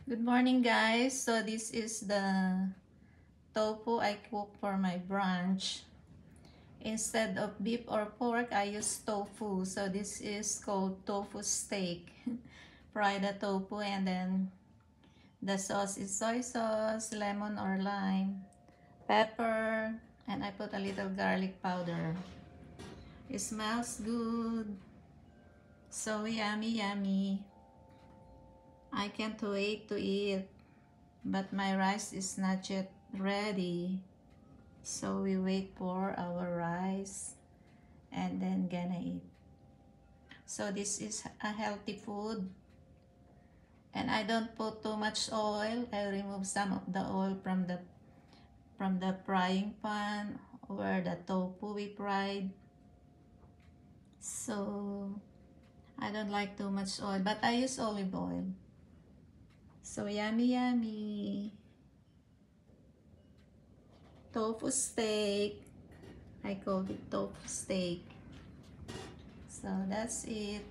Good morning, guys. So this is the tofu I cook for my brunch. Instead of beef or pork, I use tofu. So this is called tofu steak. Fry the tofu and then the sauce is soy sauce, lemon or lime, pepper, and I put a little garlic powder. It smells good. So yummy, yummy. I can't wait to eat. But my rice is not yet ready. So we wait for our rice and then gonna eat. So this is a healthy food. And I don't put too much oil. I remove some of the oil from the frying pan where the tofu we fried. So I don't like too much oil, but I use olive oil. So yummy, yummy. Tofu steak. I call it tofu steak. So that's it.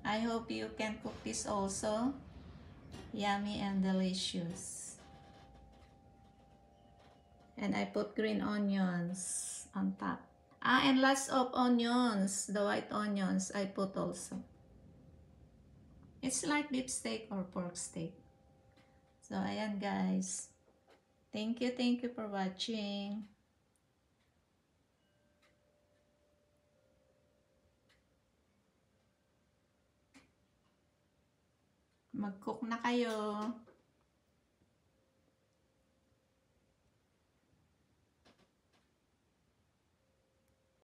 I hope you can cook this also. Yummy and delicious. And I put green onions on top. And lots of onions. The white onions I put also. It's like beef steak or pork steak. So ayan guys. Thank you for watching. Mag-cook na kayo.